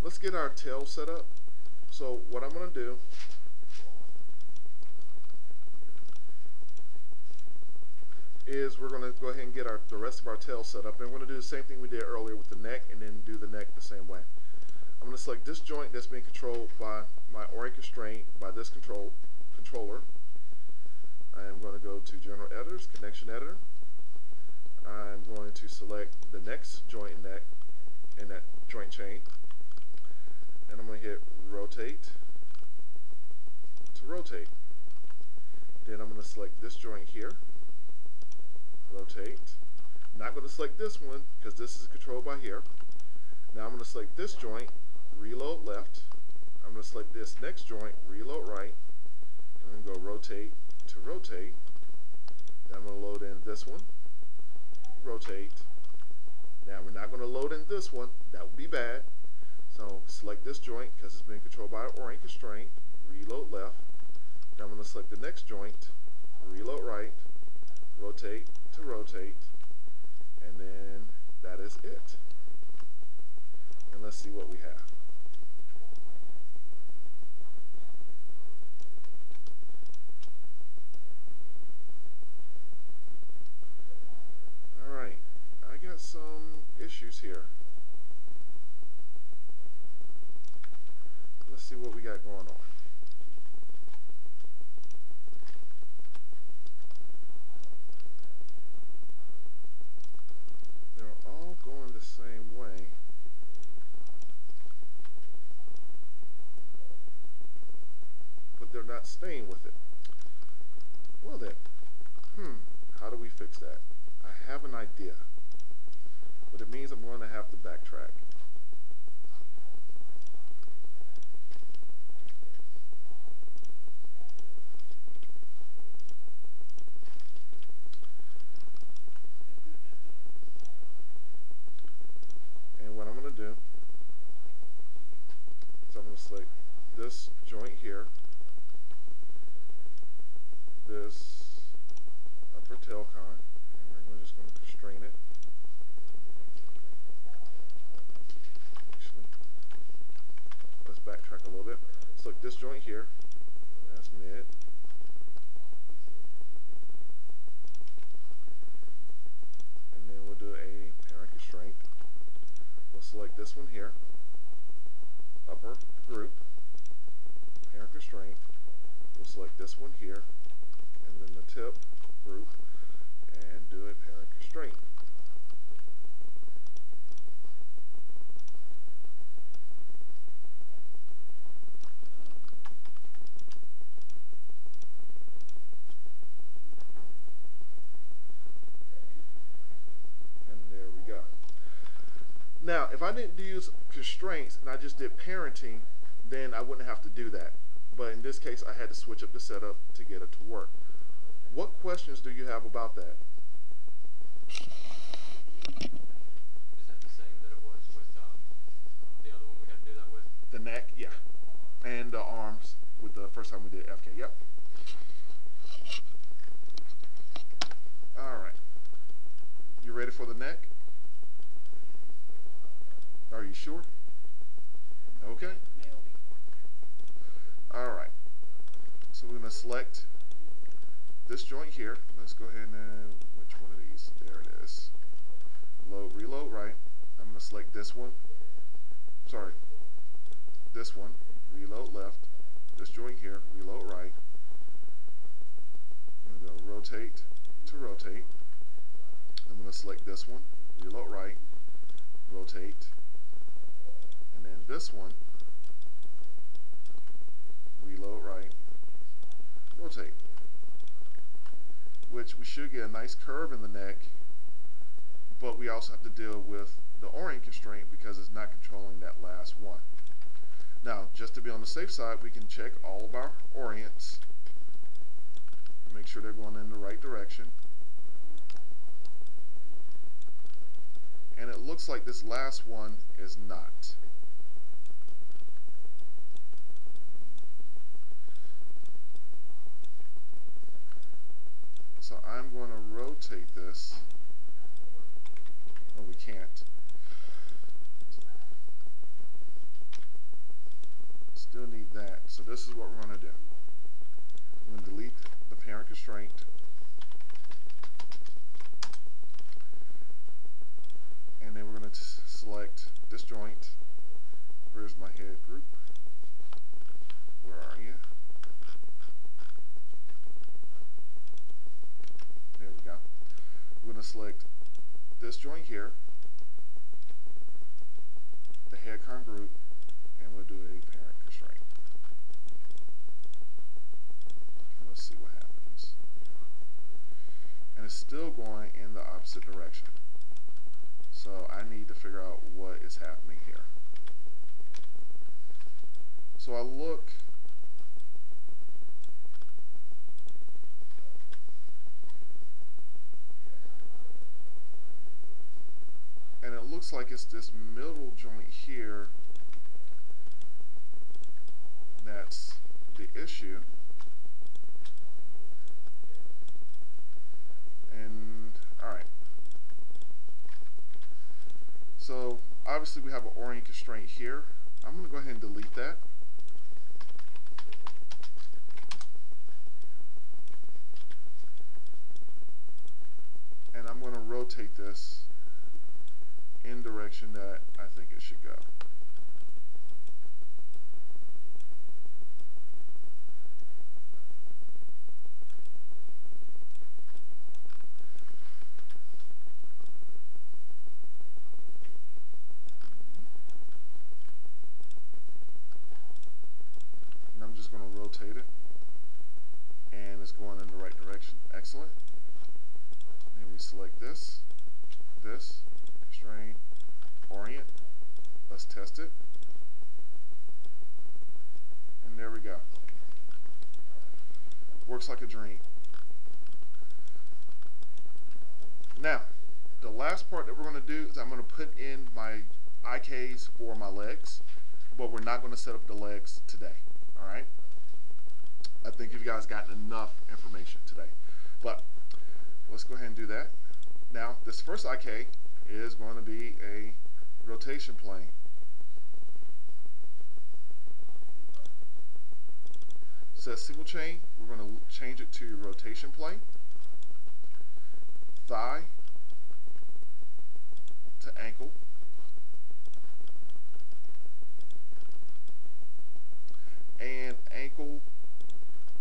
let's get our tail set up. So what I'm going to do is we're going to go ahead and get the rest of our tail set up, and we're going to do the same thing we did earlier with the neck, and then do the neck the same way. I'm going to select this joint that's being controlled by my orient constraint by this controller. I am going to go to General Editors, Connection Editor. I'm going to select the next joint in that joint chain, and I'm going to hit Rotate to rotate. Then I'm going to select this joint here, rotate. I'm not going to select this one because this is controlled by here. Now I'm going to select this joint, reload left. I'm going to select this next joint, reload right. I'm going to go rotate to rotate. Then I'm going to load in this one, rotate. Now we're not going to load in this one, that would be bad. So select this joint because it's being controlled by an orient constraint, reload left. Then I'm going to select the next joint, reload right, rotate to rotate, and then that is it. And let's see what we have. Alright, I got some issues here. Let's see what we got going on. They're all going the same way. But they're not staying with it. Well then, how do we fix that? I have an idea, but it means I'm going to have to backtrack. And what I'm going to do is I'm going to select this joint here, this upper tail con, and we're just going to constrain it. Actually, let's backtrack a little bit. Select this joint here, that's mid. And then we'll do a parent constraint. We'll select this one here, upper group, parent constraint. We'll select this one here, and then the tip group, and do a parent constraint. And there we go. Now, if I didn't use constraints and I just did parenting, then I wouldn't have to do that. But in this case, I had to switch up the setup to get it to work. What questions do you have about that? Is that the same that it was with the other one we had to do that with? The neck, yeah. And the arms with the first time we did FK, yep. Alright. You ready for the neck? Are you sure? Okay. Alright. So we're going to select this joint here. Let's go ahead and, which one of these? There it is. Reload right. I'm going to select this one. Sorry. This one. Reload left. This joint here. Reload right. I'm going to go rotate to rotate. I'm going to select this one. Reload right. Rotate. And then this one. Reload right. Rotate. Which we should get a nice curve in the neck, but we also have to deal with the orient constraint because it's not controlling that last one. Now, just to be on the safe side, we can check all of our orients, make sure they're going in the right direction. And it looks like this last one is not. So I'm going to rotate this. Oh, we can't. So this is what we're going to do. We're going to delete the parent constraint. And then we're going to select this joint. Where's my head group? Where are you? There we go. We're going to select this joint here, the head con group, and we'll do a parent constraint. And let's see what happens. And it's still going in the opposite direction. So I need to figure out what is happening here. So I look, and it looks like it's this middle joint here that's the issue. And alright. So obviously we have an orient constraint here. I'm going to go ahead and delete that. And I'm going to rotate this in direction that I think it should go. And I'm just going to rotate it, and it's going in the right direction. Excellent. And we select this, constrain, orient. Let's test it. And there we go. Works like a dream. Now, the last part that we're going to do is I'm going to put in my IKs for my legs, but we're not going to set up the legs today. Alright? I think you guys gotten enough information today. But let's go ahead and do that. Now, this first IK is going to be a rotation plane. Says single chain, we're going to change it to rotation plane. Thigh to ankle. And ankle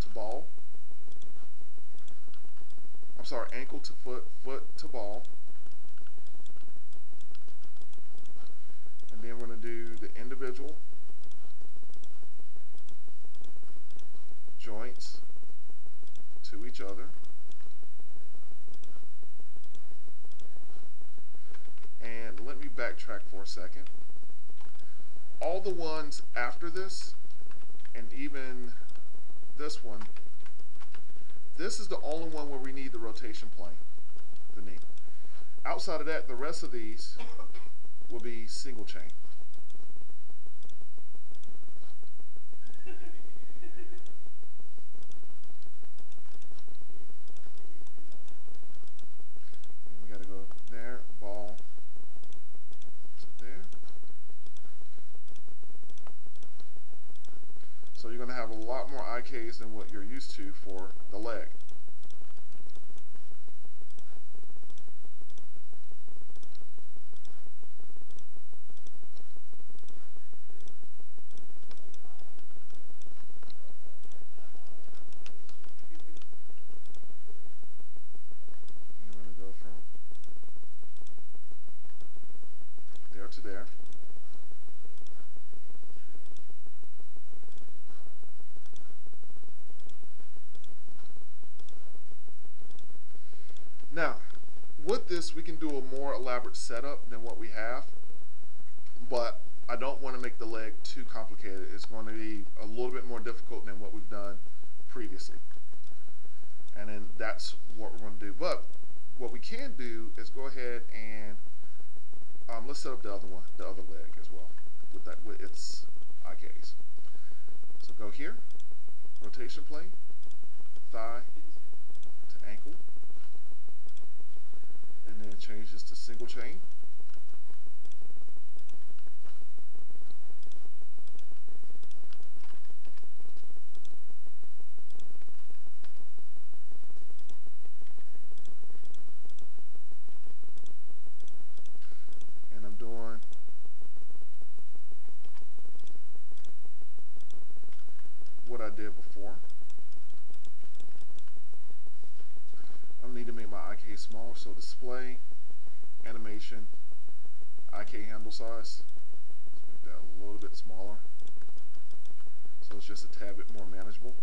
to ball. I'm sorry, ankle to foot, foot to ball. And then we're going to do the individual joints to each other. And let me backtrack for a second. All the ones after this, and even this one, this is the only one where we need the rotation plane, the knee. Outside of that, the rest of these will be single chain. And we got to go there, ball to there. So you're going to have a lot more IKs than what you're used to for the leg. You're going to go from there to there. Now, with this, we can do a more elaborate setup than what we have, but I don't want to make the leg too complicated. It's going to be a little bit more difficult than what we've done previously. And then that's what we're going to do. But what we can do is go ahead and let's set up the other one, the other leg as well, with its IKs. So go here, rotation plane, thigh to ankle. And then change this to single chain. did before. I need to make my IK smaller, so display, animation, IK handle size. Let's make that a little bit smaller, so it's just a tad bit more manageable.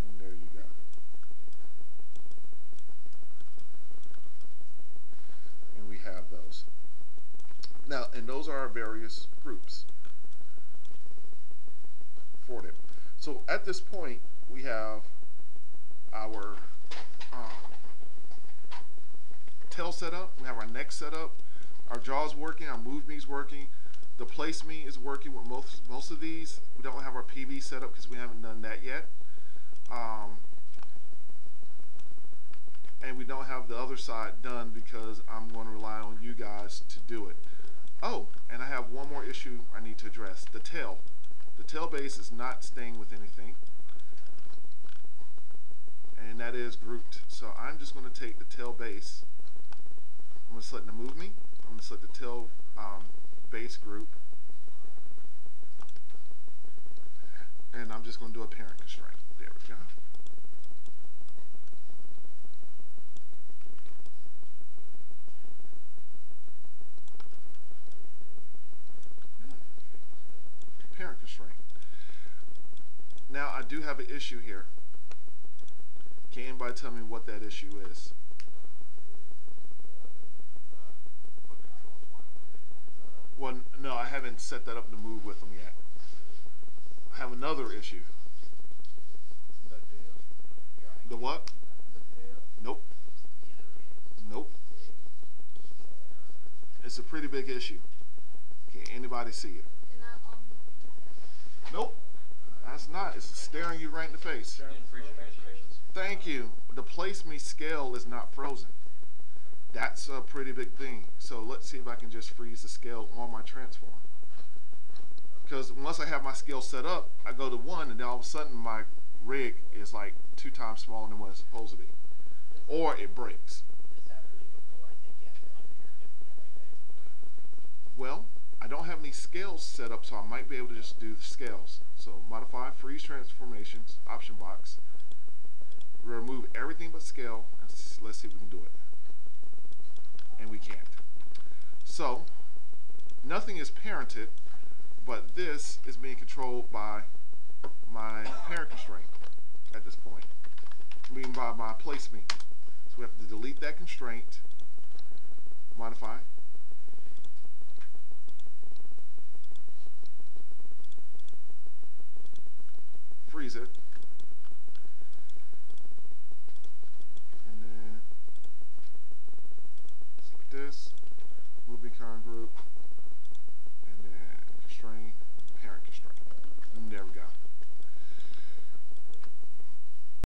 And there you go. And we have those. Now, and those are our various groups for them. So at this point, we have our tail set up, we have our neck set up, our jaw's working, our move me's working, the place me is working with most of these. We don't have our PV set up because we haven't done that yet. And we don't have the other side done because I'm going to rely on you guys to do it. Oh, and I have one more issue I need to address. The tail. The tail base is not staying with anything. And that is grouped. So I'm just going to take the tail base. I'm going to select the move me. I'm going to select the tail base group. And I'm just going to do a parent constraint. There we go. Parent constraint. Now I do have an issue here. Can anybody tell me what that issue is? What controls what? Well, no, I haven't set that up to move with them yet. I have another issue. The tail. The what? The tail. Nope. Nope. It's a pretty big issue. Can anybody see it? Nope. That's not. It's staring you right in the face. And freeze transformations. Thank you. The place me scale is not frozen. That's a pretty big thing. So let's see if I can just freeze the scale on my transform. Because once I have my scale set up, I go to 1 and then all of a sudden my rig is like 2 times smaller than what it's supposed to be. Or it breaks. Well, I don't have any scales set up, so I might be able to just do the scales. So modify freeze transformations, option box. Remove everything but scale, and let's see if we can do it. And we can't. So nothing is parented, but this is being controlled by my parent constraint at this point. I mean by my place me. So we have to delete that constraint, modify. Freeze it, and then select this, move icon group,